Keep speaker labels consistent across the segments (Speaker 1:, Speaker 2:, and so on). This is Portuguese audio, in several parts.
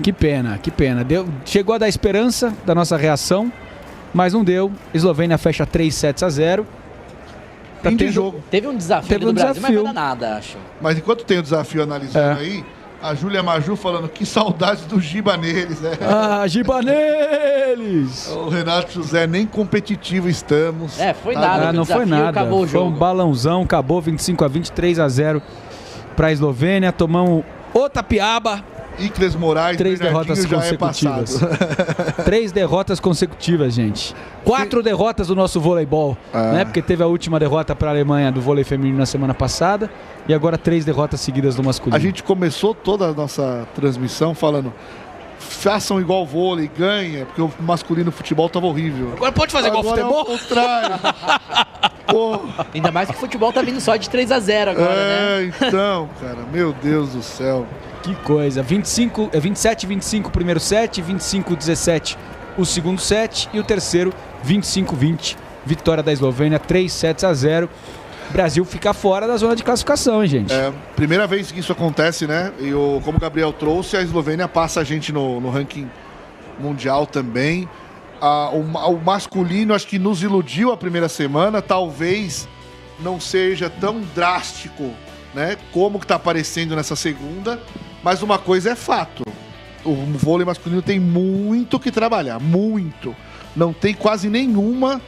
Speaker 1: Que pena. Chegou a dar esperança da nossa reação, mas não deu. Eslovênia fecha 3-0.
Speaker 2: Fim de jogo.
Speaker 3: Teve um desafio do Brasil, mas não vai dar nada, acho.
Speaker 2: Mas enquanto tem o desafio analisando aí, a Júlia Maju falando que saudade do Giba neles.
Speaker 1: Giba neles!
Speaker 2: O Renato José, nem competitivo estamos.
Speaker 3: Foi nada.
Speaker 1: Não foi nada.
Speaker 3: Acabou o jogo.
Speaker 1: Foi um balãozão, acabou 25-20, 3-0 para a Eslovênia. Tomamos outra piaba.
Speaker 2: Icles Moraes,
Speaker 1: 3 derrotas consecutivas. 3 derrotas consecutivas, gente. 4 derrotas do nosso voleibol, né? Porque teve a última derrota para a Alemanha do vôlei feminino na semana passada e agora 3 derrotas seguidas do masculino.
Speaker 2: A gente começou toda a nossa transmissão falando: façam igual o vôlei, ganha, porque o masculino futebol tava horrível.
Speaker 1: Agora pode fazer igual futebol?
Speaker 2: É o contrário.
Speaker 3: Ainda mais que o futebol tá vindo só de 3-0 agora, né?
Speaker 2: Então, cara, meu Deus do céu.
Speaker 1: Que coisa. 27-25 o primeiro set, 25-17 o segundo set e o terceiro 25-20. Vitória da Eslovênia, 3-0. Brasil fica fora da zona de classificação, hein, gente?
Speaker 2: Primeira vez que isso acontece, né? E como o Gabriel trouxe, a Eslovênia passa a gente no ranking mundial também. O masculino acho que nos iludiu a primeira semana, talvez não seja tão drástico, né, como que tá aparecendo nessa segunda, mas uma coisa é fato: o vôlei masculino tem muito que trabalhar, muito. Não tem quase nenhuma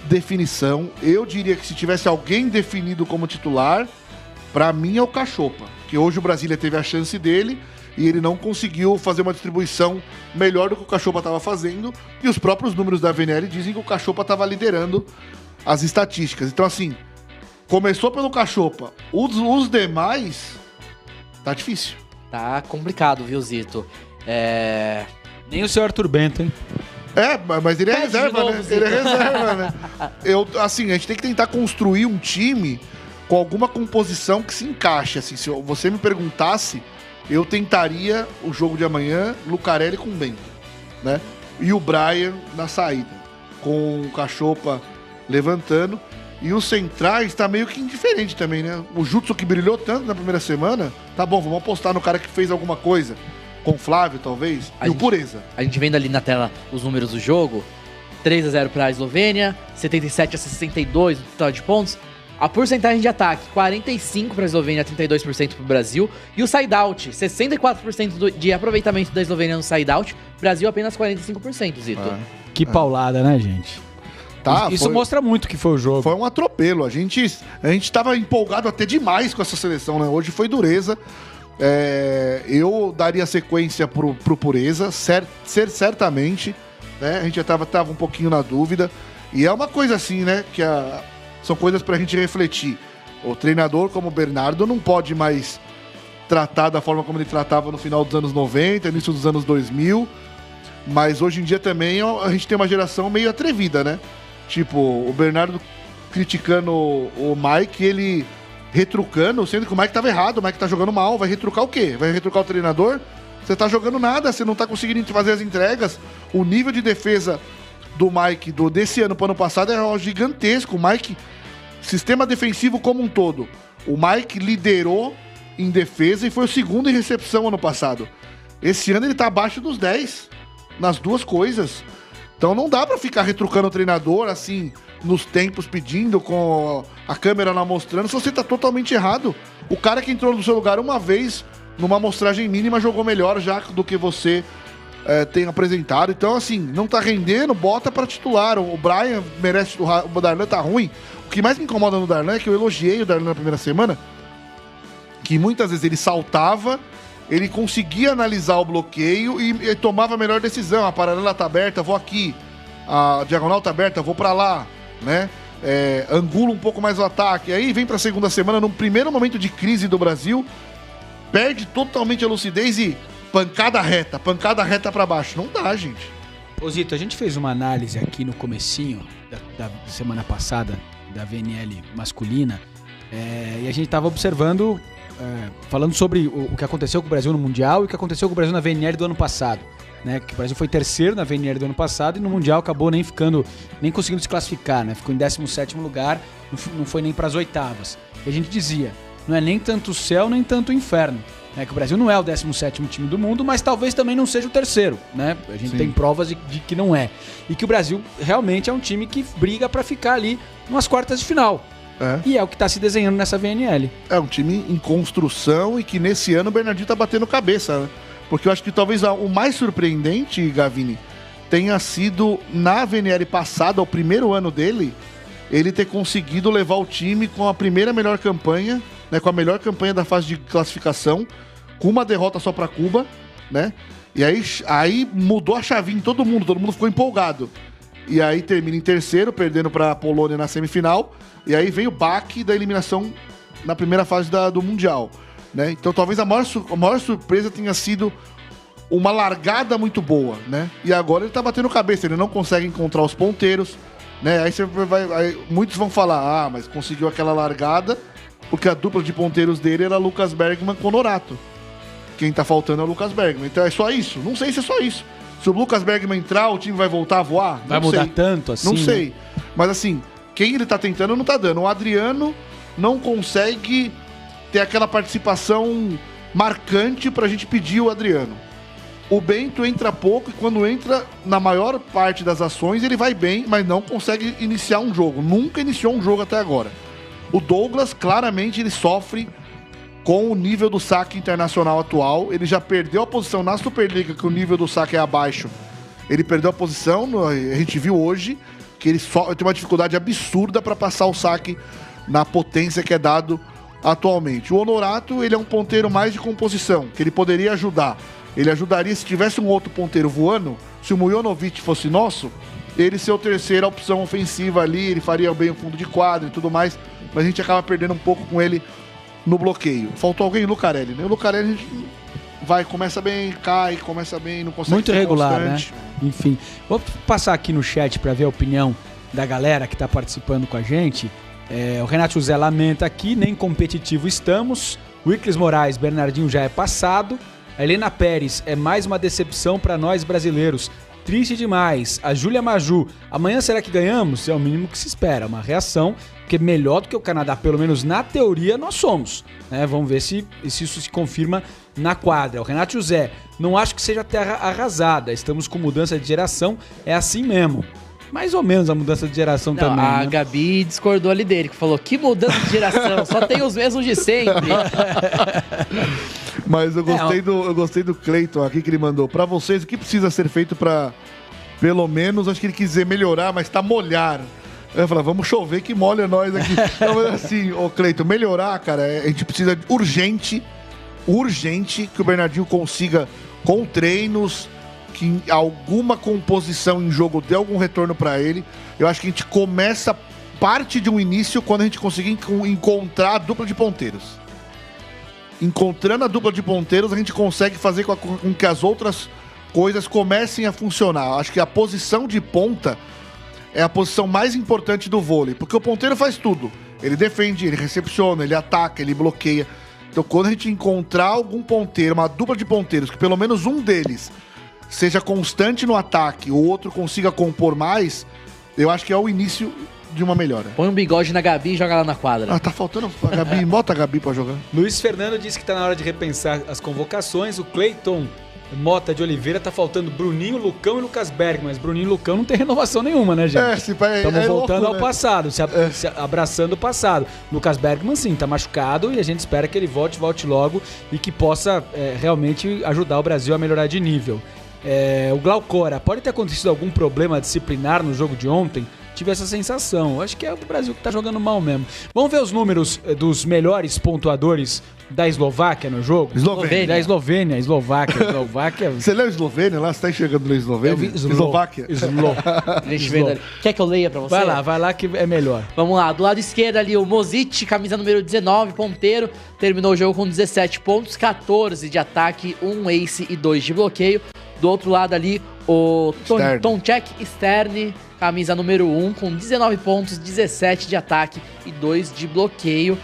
Speaker 2: definição. Eu diria que se tivesse alguém definido como titular, para mim é o Cachopa, que hoje o Brasília teve a chance dele e ele não conseguiu fazer uma distribuição melhor do que o Cachopa estava fazendo, e os próprios números da VNL dizem que o Cachopa estava liderando as estatísticas. Então, assim, começou pelo Cachopa. Os demais, tá difícil.
Speaker 3: Tá complicado, viu, Zito?
Speaker 1: Nem o seu Arthur Bento, hein?
Speaker 2: Mas ele é reserva, né? Ele é reserva, né? A gente tem que tentar construir um time com alguma composição que se encaixe. Assim, se você me perguntasse, eu tentaria o jogo de amanhã, Lucarelli com Bento, né? E o Brian na saída, com o Cachopa levantando. E os centrais tá meio que indiferente também, né? O Jutsu, que brilhou tanto na primeira semana, tá bom, vamos apostar no cara que fez alguma coisa. Com o Flávio, talvez, o Pureza.
Speaker 3: A gente vendo ali na tela os números do jogo: 3-0 para a Eslovênia, 77-62 no total de pontos. A porcentagem de ataque, 45% para a Eslovênia, 32% para o Brasil. E o side-out, 64% de aproveitamento da Eslovênia no side-out. Brasil apenas 45%, Zito.
Speaker 1: Que paulada, né, gente? Isso mostra muito que foi o jogo.
Speaker 2: Foi um atropelo. A gente tava empolgado até demais com essa seleção, né? Hoje foi dureza. Eu daria sequência pro Pureza, certamente, né? A gente já tava um pouquinho na dúvida. E é uma coisa assim, né? São coisas pra gente refletir. O treinador, como o Bernardo, não pode mais tratar da forma como ele tratava no final dos anos 90, início dos anos 2000. Mas hoje em dia também a gente tem uma geração meio atrevida, né? Tipo, o Bernardo criticando o Mike, ele retrucando, sendo que o Mike tava errado, o Mike tá jogando mal. Vai retrucar o quê? Vai retrucar o treinador? Você tá jogando nada, você não tá conseguindo fazer as entregas. O nível de defesa do Mike desse ano pro ano passado é gigantesco. O Mike, sistema defensivo como um todo, o Mike liderou em defesa e foi o segundo em recepção ano passado. Esse ano ele tá abaixo dos 10 nas duas coisas. Então não dá pra ficar retrucando o treinador assim, nos tempos, pedindo, com a câmera lá mostrando, se você tá totalmente errado. O cara que entrou no seu lugar uma vez, numa amostragem mínima, jogou melhor já do que você tem apresentado. Então, assim, não tá rendendo, bota pra titular. O Brian merece, o Darlan tá ruim. O que mais me incomoda no Darlan é que eu elogiei o Darlan na primeira semana, que muitas vezes ele saltava, ele conseguia analisar o bloqueio e tomava a melhor decisão. A paralela tá aberta, vou aqui. A diagonal tá aberta, vou pra lá, né? Angula um pouco mais o ataque. Aí vem pra segunda semana, num primeiro momento de crise do Brasil, perde totalmente a lucidez e pancada reta pra baixo. Não dá, gente.
Speaker 1: Ô Zito, a gente fez uma análise aqui no comecinho da semana passada, da VNL masculina, e a gente tava observando... falando sobre o que aconteceu com o Brasil no Mundial e o que aconteceu com o Brasil na VNL do ano passado, né? Que o Brasil foi terceiro na VNL do ano passado e no Mundial acabou nem conseguindo se classificar, né? Ficou em 17º lugar, não foi nem para as oitavas. E a gente dizia, não é nem tanto o céu nem tanto o inferno, né? Que o Brasil não é o 17º time do mundo, mas talvez também não seja o terceiro, né? A gente tem provas de que não é. E que o Brasil realmente é um time que briga para ficar ali nas quartas de final. E é o que tá se desenhando nessa VNL.
Speaker 2: É um time em construção e que nesse ano o Bernardinho tá batendo cabeça, né? Porque eu acho que talvez o mais surpreendente, Gavini, tenha sido na VNL passada, o primeiro ano dele, ele ter conseguido levar o time com a primeira melhor campanha, né, com a melhor campanha da fase de classificação, com uma derrota só para Cuba, né? E aí mudou a chavinha em todo mundo ficou empolgado. E aí termina em terceiro, perdendo para a Polônia na semifinal, e aí vem o baque da eliminação na primeira fase do Mundial, né? Então talvez a maior surpresa tenha sido uma largada muito boa, né? E agora ele tá batendo cabeça, ele não consegue encontrar os ponteiros, né? Aí muitos vão falar, mas conseguiu aquela largada porque a dupla de ponteiros dele era Lucas Bergman com Norato. Quem tá faltando é o Lucas Bergman. Então é só isso? Não sei se é só isso. Se o Lucas Bergman entrar, o time vai voltar a voar?
Speaker 1: Vai mudar tanto assim?
Speaker 2: Não sei. Mas assim, quem ele tá tentando não tá dando. O Adriano não consegue ter aquela participação marcante pra gente pedir o Adriano. O Bento entra pouco e quando entra, na maior parte das ações, ele vai bem, mas não consegue iniciar um jogo. Nunca iniciou um jogo até agora. O Douglas, claramente, ele sofre com o nível do saque internacional atual. Ele já perdeu a posição na Superliga, que o nível do saque é abaixo. Ele perdeu a posição, a gente viu hoje, que ele tem uma dificuldade absurda para passar o saque na potência que é dado atualmente. O Honorato, ele é um ponteiro mais de composição, que ele poderia ajudar. Ele ajudaria se tivesse um outro ponteiro voando, se o Mujonovic fosse nosso, ele ser a terceira opção ofensiva ali, ele faria bem o fundo de quadro e tudo mais, mas a gente acaba perdendo um pouco com ele no bloqueio. Faltou alguém? O Lucarelli, né? O Lucarelli a gente começa bem, cai, começa bem, não consegue
Speaker 1: muito
Speaker 2: ser
Speaker 1: regular,
Speaker 2: constante.
Speaker 1: né? Enfim, vou passar aqui no chat para ver a opinião da galera que tá participando com a gente. O Renato José lamenta aqui, nem competitivo estamos. O Icles Moraes, Bernardinho já é passado. A Helena Pérez, é mais uma decepção para nós brasileiros. Triste demais. A Júlia Maju, amanhã será que ganhamos? É o mínimo que se espera. Uma reação, porque melhor do que o Canadá, pelo menos na teoria, nós somos. Né? Vamos ver se isso se confirma na quadra. O Renato José, não acho que seja terra arrasada. Estamos com mudança de geração, é assim mesmo. Mais ou menos a mudança de geração também.
Speaker 3: A
Speaker 1: né?
Speaker 3: Gabi discordou ali dele, que falou, que mudança de geração, só tem os mesmos de sempre.
Speaker 2: Mas eu gostei do Cleiton aqui que ele mandou. Pra vocês, o que precisa ser feito pra, pelo menos, acho que ele quis dizer melhorar, mas tá molhar. Eu falei, vamos chover que molha nós aqui. Então, mas assim, ô Cleiton, melhorar, cara, a gente precisa urgente que o Bernardinho consiga, com treinos, que alguma composição em jogo dê algum retorno pra ele. Eu acho que a gente começa parte de um início quando a gente conseguir encontrar a dupla de ponteiros. Encontrando a dupla de ponteiros, a gente consegue fazer com que as outras coisas comecem a funcionar. Acho que a posição de ponta é a posição mais importante do vôlei, porque o ponteiro faz tudo. Ele defende, ele recepciona, ele ataca, ele bloqueia. Então, quando a gente encontrar algum ponteiro, uma dupla de ponteiros, que pelo menos um deles seja constante no ataque, o outro consiga compor mais, eu acho que é o início de uma melhora.
Speaker 3: Põe um bigode na Gabi e joga lá na quadra.
Speaker 2: Tá faltando a Gabi, bota a Gabi pra jogar.
Speaker 1: Luiz Fernando disse que tá na hora de repensar as convocações. O Cleiton Mota de Oliveira tá faltando Bruninho, Lucão e Lucas Bergman. Mas Bruninho e Lucão não tem renovação nenhuma, né, gente? Estamos voltando
Speaker 2: louco,
Speaker 1: ao passado, se abraçando o passado. Lucas Bergman, sim, tá machucado e a gente espera que ele volte logo e que possa realmente ajudar o Brasil a melhorar de nível. O Glaucora, pode ter acontecido algum problema disciplinar no jogo de ontem? Tive essa sensação. Acho que é o Brasil que tá jogando mal mesmo. Vamos ver os números dos melhores pontuadores da Eslováquia no jogo?
Speaker 2: Eslovênia.
Speaker 1: Da Eslovênia, Eslováquia.
Speaker 2: Você leu Eslovênia lá? Você tá enxergando na Eslovênia? Eslováquia.
Speaker 3: Quer que eu leia pra você?
Speaker 1: Vai lá que é melhor.
Speaker 3: Vamos lá, do lado esquerdo ali o Mozic, camisa número 19, ponteiro, terminou o jogo com 17 pontos, 14 de ataque, 1 ace e 2 de bloqueio. Do outro lado ali, o Tomček Sterne, camisa número 1, com 19 pontos, 17 de ataque e 2 de bloqueio.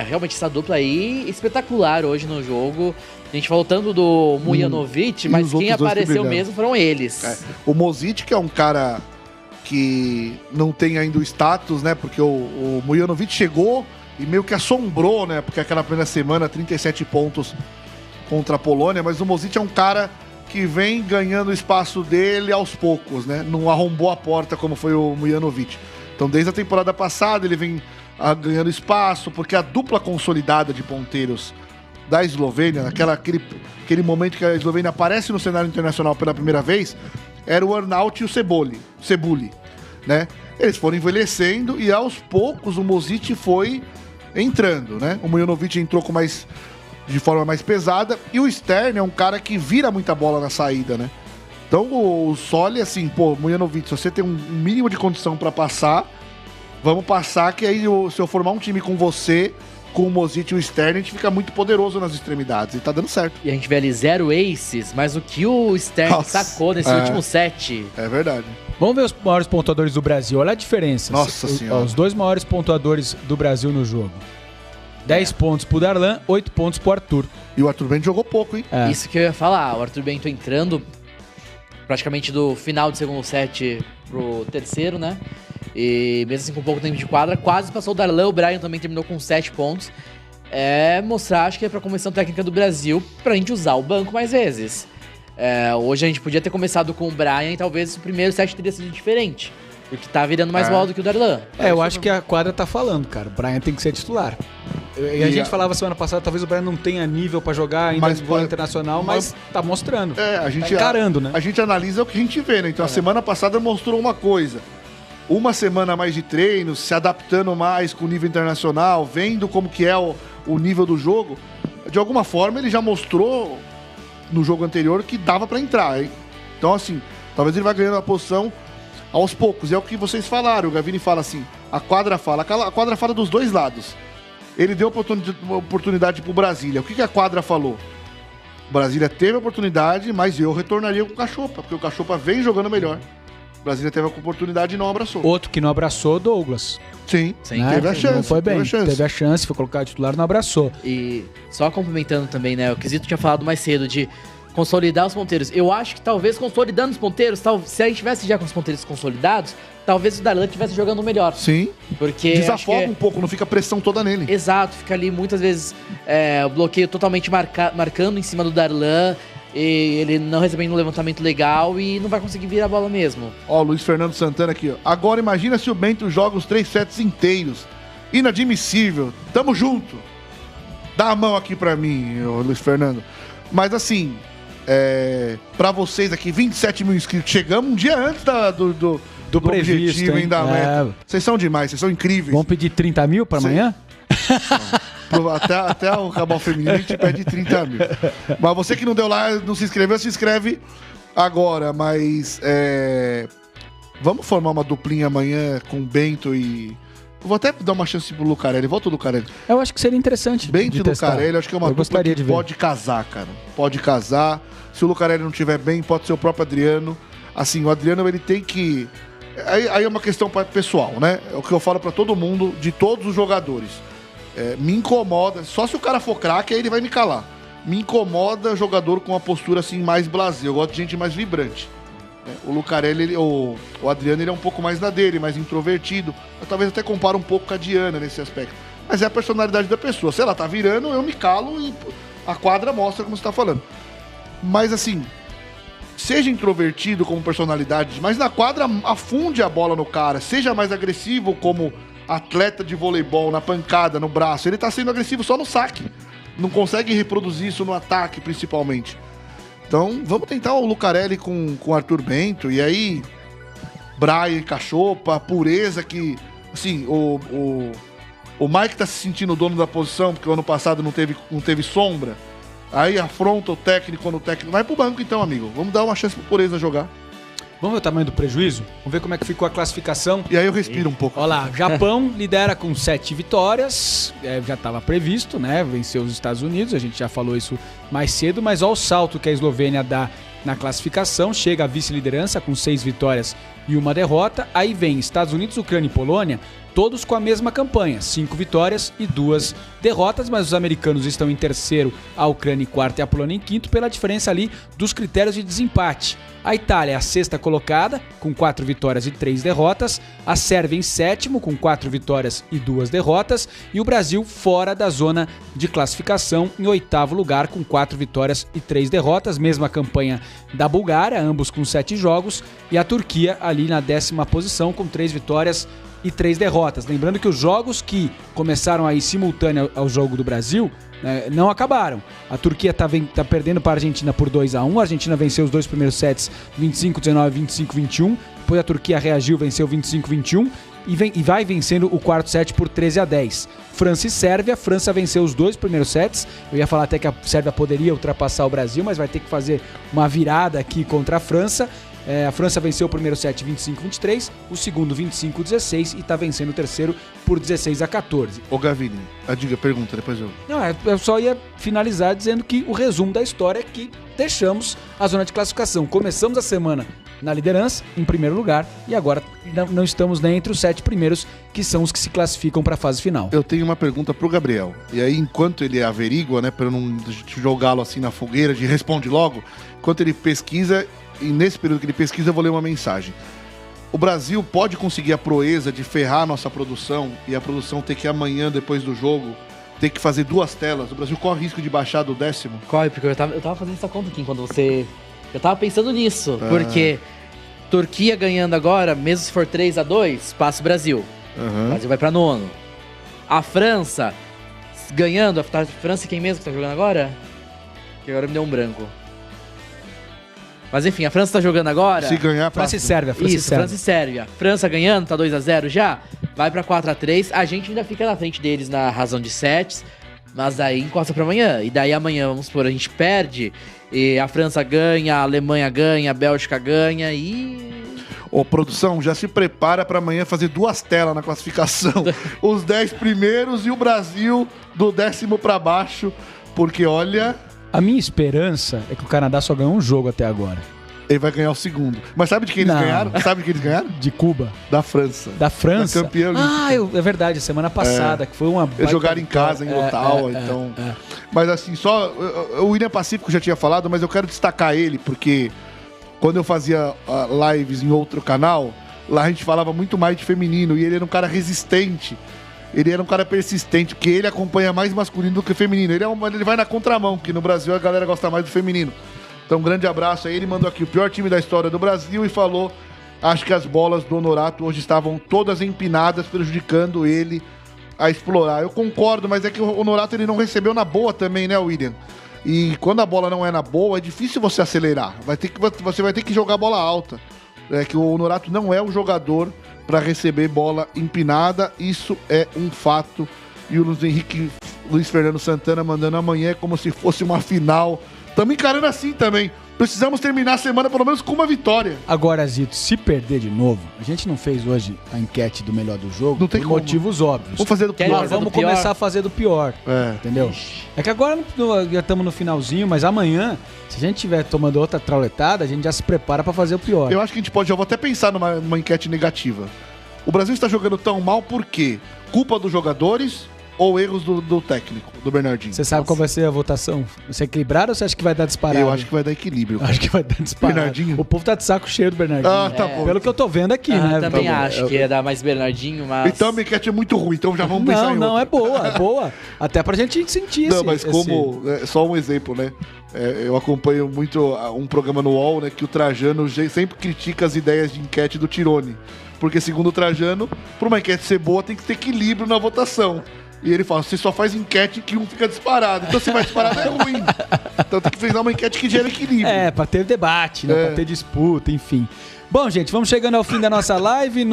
Speaker 3: Realmente essa dupla aí espetacular hoje no jogo. A gente falou tanto do Mujonovic, mas quem apareceu mesmo foram eles.
Speaker 2: O Mozic, que é um cara que não tem ainda o status, né? Porque o Mujonovic chegou e meio que assombrou, né? Porque aquela primeira semana, 37 pontos contra a Polônia, mas o Mosic é um cara que vem ganhando o espaço dele aos poucos, né? Não arrombou a porta como foi o Mujanovic. Então, desde a temporada passada, ele vem ganhando espaço, porque a dupla consolidada de ponteiros da Eslovênia, aquele momento que a Eslovênia aparece no cenário internacional pela primeira vez, era o Arnaut e o Cebuli, né? Eles foram envelhecendo e aos poucos o Mosic foi entrando, né? O Mujanovic entrou de forma mais pesada e o Stern é um cara que vira muita bola na saída, né? Então o Solly, assim, pô, Mujanovic, se você tem um mínimo de condição pra passar, vamos passar, que aí se eu formar um time com você, com o Mosic e o Stern, a gente fica muito poderoso nas extremidades. E tá dando certo.
Speaker 3: E a gente vê ali 0 aces, mas o que o Stern sacou nesse último set.
Speaker 2: É verdade.
Speaker 1: Vamos ver os maiores pontuadores do Brasil. Olha a diferença.
Speaker 2: Nossa Senhora.
Speaker 1: Os dois maiores pontuadores do Brasil no jogo. 10 pontos pro Darlan, 8 pontos pro Arthur.
Speaker 2: E o Arthur Bento jogou pouco, hein?
Speaker 3: É. Isso que eu ia falar. O Arthur Bento entrando praticamente do final do segundo set pro terceiro, né? E mesmo assim com pouco tempo de quadra, quase passou o Darlan. O Brian também terminou com 7 pontos. É mostrar, acho que é pra comissão técnica do Brasil, pra gente usar o banco mais vezes. Hoje a gente podia ter começado com o Brian e talvez o primeiro set teria sido diferente. Porque tá virando mais bola do que o Darlan.
Speaker 1: Eu acho que a quadra tá falando, cara. O Brian tem que ser titular. E a gente falava semana passada, talvez o Brian não tenha nível pra jogar ainda em bola internacional, mas tá mostrando.
Speaker 2: A gente
Speaker 1: tá encarando, né?
Speaker 2: A gente analisa o que a gente vê, né? Então a semana passada mostrou uma coisa. Uma semana mais de treino, se adaptando mais com o nível internacional, vendo como que é o nível do jogo. De alguma forma ele já mostrou no jogo anterior que dava pra entrar, hein? Então assim, talvez ele vá ganhando a posição aos poucos. É o que vocês falaram, o Gavini fala assim, a quadra fala dos dois lados. Ele deu uma oportunidade pro Brasília. O que a quadra falou? O Brasília teve a oportunidade, mas eu retornaria com o Cachopa, porque o Cachopa vem jogando melhor. O Brasília teve a oportunidade e não abraçou.
Speaker 1: Outro que não abraçou, Douglas.
Speaker 2: Sim,
Speaker 1: né? Teve a chance. Não foi bem, teve a chance, foi colocado titular, não abraçou.
Speaker 3: E só complementando também, né, o Quesito tinha falado mais cedo de consolidar os ponteiros. Eu acho que talvez consolidando os ponteiros, se a gente tivesse já com os ponteiros consolidados, talvez o Darlan estivesse jogando melhor.
Speaker 2: Sim.
Speaker 3: Porque
Speaker 2: desafoga um pouco, não fica a pressão toda nele.
Speaker 3: Exato, fica ali muitas vezes o bloqueio totalmente marcando em cima do Darlan, e ele não recebendo um levantamento legal e não vai conseguir virar a bola mesmo.
Speaker 2: Ó, o Luiz Fernando Santana aqui, ó. Agora imagina se o Bento joga os 3 sets inteiros. Inadmissível. Tamo junto. Dá a mão aqui pra mim, Luiz Fernando. Mas assim, pra vocês aqui, 27 mil inscritos. Chegamos um dia antes do
Speaker 1: previsto,
Speaker 2: objetivo, hein, da meta. Vocês são demais, vocês são incríveis.
Speaker 1: Vamos pedir 30 mil pra amanhã?
Speaker 2: Até acabar o feminino a gente pede 30 mil. Mas você que não deu lá, não se inscreveu, se inscreve agora. Mas vamos formar uma duplinha amanhã com o Bento e... Vou até dar uma chance pro Lucarelli. Volta o Lucarelli.
Speaker 1: Eu acho que seria interessante.
Speaker 2: Bento e Lucarelli, acho que é uma dupla que pode casar, cara. Pode casar. Se o Lucarelli não estiver bem, pode ser o próprio Adriano. Assim, o Adriano, ele tem que... Aí é uma questão pessoal, né? É o que eu falo pra todo mundo, de todos os jogadores. Me incomoda, só se o cara for craque, aí ele vai me calar. Me incomoda jogador com uma postura assim mais blasé. Eu gosto de gente mais vibrante. O Lucarelli, o Adriano, ele é um pouco mais na dele, mais introvertido. Eu talvez até comparo um pouco com a Diana nesse aspecto. Mas é a personalidade da pessoa. Se ela tá virando, eu me calo e a quadra mostra como você tá falando. Mas assim, seja introvertido como personalidade, mas na quadra afunde a bola no cara. Seja mais agressivo como atleta de voleibol, na pancada, no braço. Ele tá sendo agressivo só no saque. Não consegue reproduzir isso no ataque, principalmente. Então, vamos tentar o Lucarelli com o Arthur Bento. E aí, Brian e Cachopa, pureza que... Assim, o Mike tá se sentindo dono da posição, porque o ano passado não teve sombra. Aí afronta o técnico quando o técnico... Vai pro banco então, amigo. Vamos dar uma chance pro Pureza jogar.
Speaker 1: Vamos ver o tamanho do prejuízo? Vamos ver como é que ficou a classificação.
Speaker 2: E aí eu respiro um pouco.
Speaker 1: Olha lá, Japão lidera com 7 vitórias, já estava previsto, né? Venceu os Estados Unidos, a gente já falou isso mais cedo, mas olha o salto que a Eslovênia dá na classificação, chega à vice-liderança com 6 vitórias e 1 derrota. Aí vem Estados Unidos, Ucrânia e Polônia todos com a mesma campanha, 5 vitórias e 2 derrotas, mas os americanos estão em terceiro, a Ucrânia em quarto e a Polônia em quinto, pela diferença ali dos critérios de desempate. A Itália é a sexta colocada, com 4 vitórias e 3 derrotas, a Sérvia em sétimo, com 4 vitórias e 2 derrotas, e o Brasil fora da zona de classificação, em oitavo lugar, com 4 vitórias e 3 derrotas, mesma campanha da Bulgária, ambos com 7 jogos, e a Turquia ali na 10ª posição, com 3 vitórias e 3 derrotas. Lembrando que os jogos que começaram aí simultâneo ao jogo do Brasil, né, não acabaram. A Turquia tá perdendo para a Argentina por 2-1. A Argentina venceu os 2 primeiros sets 25-19 e 25-21. Depois a Turquia reagiu, venceu 25-21 e vai vencendo o quarto set por 13-10. França e Sérvia. França venceu os 2 primeiros sets. Eu ia falar até que a Sérvia poderia ultrapassar o Brasil, mas vai ter que fazer uma virada aqui contra a França. A França venceu o primeiro set 25-23, o segundo 25-16 e está vencendo o terceiro por 16-14.
Speaker 2: Ô Gavini, diga, pergunta, depois eu...
Speaker 1: Não, eu só ia finalizar dizendo que o resumo da história é que deixamos a zona de classificação. Começamos a semana na liderança, em primeiro lugar, e agora não estamos nem entre os 7 primeiros, que são os que se classificam para a fase final.
Speaker 2: Eu tenho uma pergunta pro Gabriel, e aí enquanto ele averigua, né, para não jogá-lo assim na fogueira, de responde logo, enquanto ele pesquisa... E nesse período que ele pesquisa, eu vou ler uma mensagem. O Brasil pode conseguir a proeza de ferrar a nossa produção e a produção ter que amanhã, depois do jogo, ter que fazer 2 telas? O Brasil corre risco de baixar do 10º?
Speaker 3: Corre, porque eu tava fazendo essa conta aqui quando você... Eu tava pensando nisso, porque Turquia ganhando agora, mesmo se for 3-2, passa o Brasil. O Brasil vai pra 9º. A França ganhando, a França quem mesmo que tá jogando agora? Que agora me deu um branco. Mas enfim, a França tá jogando agora.
Speaker 2: Se ganhar,
Speaker 1: França e Sérvia.
Speaker 3: França e Sérvia. França ganhando, tá 2-0 já. Vai pra 4-3. A gente ainda fica na frente deles na razão de sets. Mas daí encosta pra amanhã. E daí amanhã, vamos supor, a gente perde. E a França ganha, a Alemanha ganha, a Bélgica ganha e...
Speaker 2: Ô, produção, já se prepara pra amanhã fazer 2 telas na classificação. Os 10 primeiros e o Brasil do 10º pra baixo. Porque, olha...
Speaker 1: A minha esperança é que o Canadá só ganhou um jogo até agora.
Speaker 2: Ele vai ganhar o segundo. Mas sabe de quem eles ganharam? Sabe de quem eles ganharam?
Speaker 1: De Cuba.
Speaker 2: Da França.
Speaker 1: Da França?
Speaker 2: Da campeã olímpica.
Speaker 1: É verdade, semana passada, que foi uma...
Speaker 2: Eles jogaram em casa, em Ottawa, então... Mas assim, só... O William Pacífico já tinha falado, mas eu quero destacar ele, porque quando eu fazia lives em outro canal, lá a gente falava muito mais de feminino, e ele era um cara resistente. Ele era um cara persistente, porque ele acompanha mais masculino do que feminino. Ele vai na contramão, porque no Brasil a galera gosta mais do feminino. Então, um grande abraço aí. Ele mandou aqui o pior time da história do Brasil e falou: acho que as bolas do Honorato hoje estavam todas empinadas, prejudicando ele a explorar. Eu concordo, mas é que o Honorato ele não recebeu na boa também, né, William? E quando a bola não é na boa, é difícil você acelerar. Você vai ter que jogar bola alta. É que o Honorato não é o jogador para receber bola empinada, isso é um fato. E o Luiz Fernando Santana mandando amanhã é como se fosse uma final. Estamos encarando assim também. Precisamos terminar a semana pelo menos com uma vitória.
Speaker 1: Agora, Zito, se perder de novo, a gente não fez hoje a enquete do melhor do jogo
Speaker 2: não tem
Speaker 1: por
Speaker 2: como.
Speaker 1: motivos óbvios.
Speaker 2: Vamos fazer do pior.
Speaker 1: Nós vamos começar a fazer do pior. Entendeu? É que agora já estamos no finalzinho, mas amanhã, se a gente estiver tomando outra trauletada, a gente já se prepara para fazer o pior.
Speaker 2: Eu acho que a gente pode, já vou até pensar numa enquete negativa. O Brasil está jogando tão mal por quê? Culpa dos jogadores ou erros do técnico, do Bernardinho?
Speaker 1: Você sabe qual vai ser a votação? Vai ser equilibrado ou você acha que vai dar disparado?
Speaker 2: Eu acho que vai dar equilíbrio.
Speaker 1: Acho que vai dar disparado.
Speaker 2: Bernardinho?
Speaker 1: O povo tá de saco cheio do Bernardinho.
Speaker 2: Ah, tá bom.
Speaker 1: Pelo que eu tô vendo aqui, né?
Speaker 3: Também acho que ia dar mais Bernardinho, mas...
Speaker 2: Então a minha enquete é muito ruim, então já vamos pensar em outra.
Speaker 1: Não, é boa. Até pra gente sentir
Speaker 2: Não, mas como... só um exemplo, né? Eu acompanho muito um programa no UOL, né? Que o Trajano sempre critica as ideias de enquete do Tirone. Porque, segundo o Trajano, pra uma enquete ser boa, tem que ter equilíbrio na votação. E ele fala, você só faz enquete que um fica disparado. Então, se vai disparado, é ruim. Então, tem que fazer uma enquete que gera equilíbrio.
Speaker 1: Pra ter debate, né? Pra ter disputa, enfim. Bom, gente, vamos chegando ao fim da nossa live.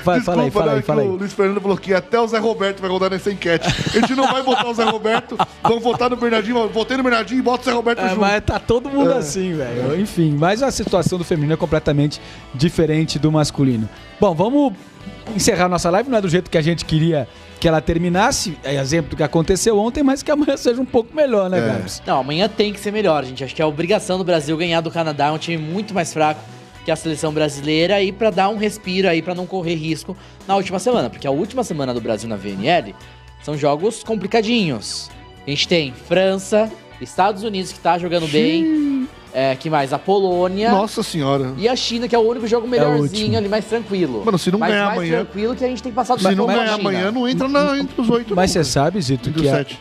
Speaker 1: Fala aí.
Speaker 2: O Luiz Fernando falou que até o Zé Roberto vai rodar nessa enquete. A gente não vai votar o Zé Roberto, vamos votar no Bernardinho. Votei no Bernardinho e bota o Zé Roberto junto.
Speaker 1: Mas tá todo mundo assim, velho. Enfim, mas a situação do feminino é completamente diferente do masculino. Bom, vamos encerrar nossa live. Não é do jeito que a gente queria que ela terminasse, é exemplo do que aconteceu ontem, mas que amanhã seja um pouco melhor, né, Gabs?
Speaker 3: Não, amanhã tem que ser melhor, gente. Acho que é a obrigação do Brasil ganhar do Canadá, é um time muito mais fraco. que é a seleção brasileira, aí pra dar um respiro aí, pra não correr risco na última semana. Porque a última semana do Brasil na VNL são jogos complicadinhos. A gente tem França, Estados Unidos, que tá jogando bem. Que mais? A Polônia.
Speaker 2: Nossa senhora.
Speaker 3: E a China, que é o único jogo melhorzinho ali, mais tranquilo.
Speaker 2: Mano, se não
Speaker 3: mais
Speaker 2: ganhar
Speaker 3: mais
Speaker 2: amanhã...
Speaker 3: tranquilo que a gente tem passado
Speaker 2: Se não
Speaker 3: com a
Speaker 2: ganhar
Speaker 3: China.
Speaker 2: amanhã, não entra entre os 8.
Speaker 1: Mas você sabe, Zito,
Speaker 2: Entre
Speaker 1: que,
Speaker 2: os 7.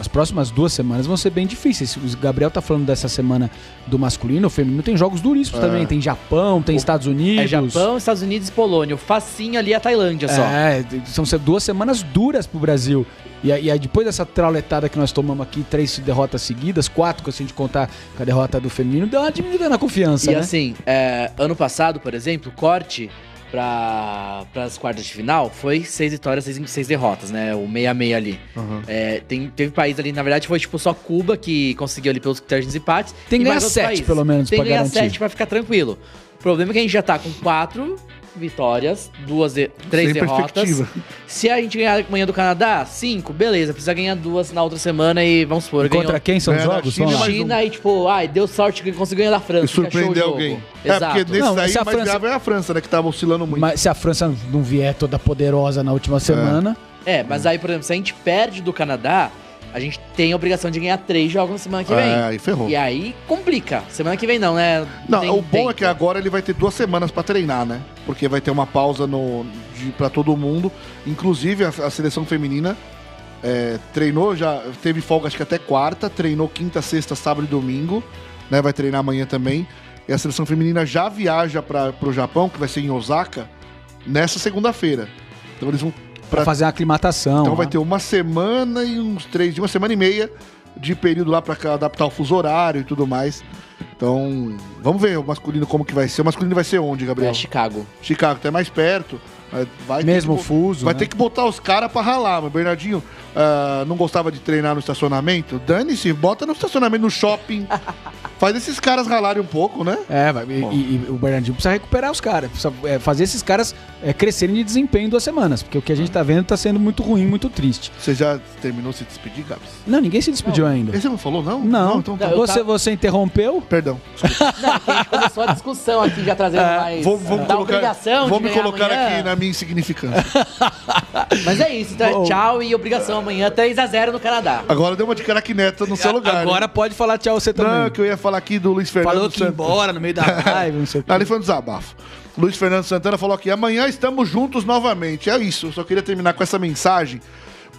Speaker 1: as próximas 2 semanas vão ser bem difíceis. O Gabriel tá falando dessa semana do masculino, o feminino tem jogos duríssimos também. Tem Japão, tem Estados Unidos.
Speaker 3: É Japão, Estados Unidos e Polônia. O facinho ali é a Tailândia só.
Speaker 1: São 2 semanas duras pro Brasil. E aí, depois dessa trauletada que nós tomamos aqui, 3 derrotas seguidas, 4, se a gente contar com a derrota do feminino, deu uma diminuída na confiança,
Speaker 3: E
Speaker 1: né?
Speaker 3: assim, ano passado, por exemplo, o corte para as quartas de final foi 6 vitórias, 6 derrotas, né? O 6-6 ali.
Speaker 2: Uhum.
Speaker 3: Teve país ali, na verdade, foi tipo só Cuba que conseguiu ali pelos critérios de empates.
Speaker 1: Tem que
Speaker 3: e
Speaker 1: ganhar
Speaker 3: mais outros
Speaker 1: 7,
Speaker 3: países.
Speaker 1: pelo menos,
Speaker 3: Tem
Speaker 1: pra
Speaker 3: que ganhar
Speaker 1: garantir.
Speaker 3: 7 pra ficar tranquilo. O problema é que a gente já tá com 4 vitórias, 3
Speaker 2: Sem
Speaker 3: derrotas.
Speaker 2: perspectiva.
Speaker 3: Se a gente ganhar amanhã do Canadá, 5, beleza. Precisa ganhar 2 na outra semana e vamos supor,
Speaker 1: Contra quem são os
Speaker 2: Ganha da
Speaker 1: jogos?
Speaker 2: China,
Speaker 1: Vamos lá.
Speaker 2: mais
Speaker 3: China e tipo, deu sorte que conseguiu ganhar da França.
Speaker 2: E surpreender
Speaker 3: que achou o
Speaker 2: alguém.
Speaker 3: jogo. Exato.
Speaker 2: Porque nesse
Speaker 1: Não,
Speaker 2: daí,
Speaker 1: se a
Speaker 2: mais
Speaker 1: França-
Speaker 2: grave é a França, né? Que tava oscilando muito.
Speaker 1: Mas se a França não vier toda poderosa na última semana...
Speaker 3: Mas aí, por exemplo, se a gente perde do Canadá, a gente tem a obrigação de ganhar 3 jogos na semana que vem.
Speaker 2: Aí ferrou.
Speaker 3: E aí complica. Semana que vem não, né?
Speaker 2: Não,
Speaker 3: Tem
Speaker 2: o bom
Speaker 3: tempo.
Speaker 2: é que agora ele vai ter 2 semanas pra treinar, né? Porque vai ter uma pausa pra todo mundo. Inclusive, a seleção feminina treinou, já teve folga acho que até quarta, treinou quinta, sexta, sábado e domingo, né? Vai treinar amanhã também. E a seleção feminina já viaja pro Japão, que vai ser em Osaka, nessa segunda-feira. Então eles vão
Speaker 1: Pra fazer uma aclimatação.
Speaker 2: Então vai
Speaker 1: né?
Speaker 2: ter uma semana e uns 3 dias, uma semana e meia de período lá pra adaptar o fuso horário e tudo mais. Então, vamos ver o masculino como que vai ser. O masculino vai ser onde, Gabriel?
Speaker 3: Chicago.
Speaker 2: Chicago, até mais perto. Vai ter
Speaker 1: Mesmo
Speaker 2: que
Speaker 1: fuso,
Speaker 2: Vai
Speaker 1: né?
Speaker 2: ter que botar os caras pra ralar. Mas o Bernardinho não gostava de treinar no estacionamento? Dane-se, bota no estacionamento, no shopping. Faz esses caras ralarem um pouco, né?
Speaker 1: E o Bernardinho precisa recuperar os caras. Precisa fazer esses caras crescerem de desempenho em 2 semanas. Porque o que a gente tá vendo tá sendo muito ruim, muito triste.
Speaker 2: Você já terminou de se despedir, Gabs?
Speaker 1: Não, ninguém se despediu ainda.
Speaker 2: Esse não falou, não?
Speaker 1: Não.
Speaker 2: Então tá.
Speaker 3: Eu
Speaker 1: Você interrompeu?
Speaker 2: Perdão.
Speaker 3: Não, que a gente começou a discussão aqui, já trazendo mais da obrigação
Speaker 2: vou
Speaker 3: de
Speaker 2: me
Speaker 3: ganhar
Speaker 2: colocar
Speaker 3: amanhã.
Speaker 2: aqui na minha insignificância.
Speaker 3: Mas é isso, então
Speaker 1: Bom.
Speaker 3: tchau e obrigação amanhã, 3-0 no Canadá.
Speaker 2: Agora deu uma de caraquineta no seu lugar.
Speaker 1: Agora
Speaker 2: né?
Speaker 1: pode falar tchau você também.
Speaker 2: Não, que eu ia falar aqui do Luiz Fernando
Speaker 1: Falou que ia embora no meio da live, não sei o quê.
Speaker 2: Ali foi um desabafo. Luiz Fernando Santana falou aqui: amanhã estamos juntos novamente. É isso, eu só queria terminar com essa mensagem,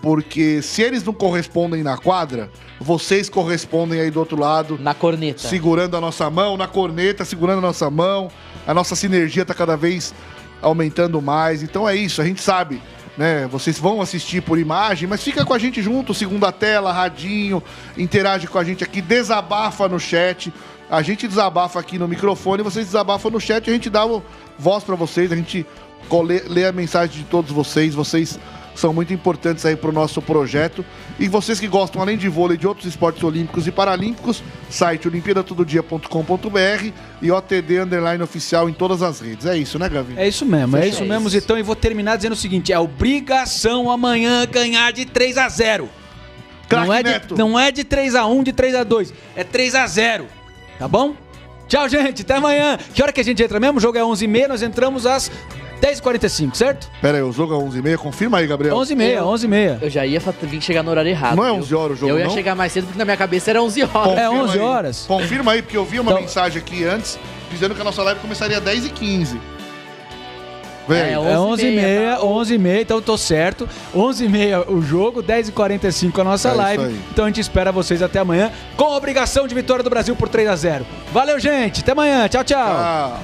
Speaker 2: porque se eles não correspondem na quadra, vocês correspondem aí do outro lado,
Speaker 3: Na corneta.
Speaker 2: segurando a nossa mão, na corneta, segurando a nossa mão. A nossa sinergia tá cada vez aumentando mais. Então é isso, a gente sabe, né? Vocês vão assistir por imagem, mas fica com a gente junto, segunda tela, radinho, interage com a gente aqui, desabafa no chat. A gente desabafa aqui no microfone, vocês desabafam no chat, a gente dá voz pra vocês, a gente lê a mensagem de todos vocês. Vocês são muito importantes aí pro nosso projeto. E vocês que gostam, além de vôlei, de outros esportes olímpicos e paralímpicos, site olimpiadatododia.com.br e OTD_oficial em todas as redes. É isso, né, Gavi?
Speaker 1: É isso mesmo,
Speaker 3: É isso.
Speaker 1: Zitão. E vou terminar dizendo o seguinte: é obrigação amanhã ganhar de 3-0.
Speaker 2: Craque
Speaker 1: Não é,
Speaker 2: Neto.
Speaker 1: não é de 3-1, de 3-2. É 3-0. Tá bom? Tchau, gente. Até amanhã. Que hora que a gente entra mesmo? O jogo é 11h30, nós entramos às 10h45, certo?
Speaker 2: Pera aí, o jogo é 11h30? Confirma aí, Gabriel.
Speaker 1: 11h30.
Speaker 3: Eu já ia vir chegar no horário errado.
Speaker 2: Não é
Speaker 3: viu?
Speaker 2: 11 horas o jogo,
Speaker 3: Eu ia
Speaker 2: não?
Speaker 3: chegar mais cedo porque na minha cabeça era 11 horas.
Speaker 2: Confirma
Speaker 1: É 11
Speaker 2: aí.
Speaker 1: horas.
Speaker 2: Confirma aí, porque eu vi uma
Speaker 1: Então-
Speaker 2: mensagem aqui antes dizendo que a nossa live começaria às 10h15. Vem.
Speaker 3: É,
Speaker 1: É
Speaker 3: 11h30,
Speaker 1: 11h30, então tô certo. 11h30 o jogo, 10h45 a nossa
Speaker 2: É isso
Speaker 1: live.
Speaker 2: aí.
Speaker 1: Então a gente espera vocês até amanhã com a obrigação de vitória do Brasil por 3-0. Valeu, gente. Até amanhã. Tchau, tchau.
Speaker 2: Ah.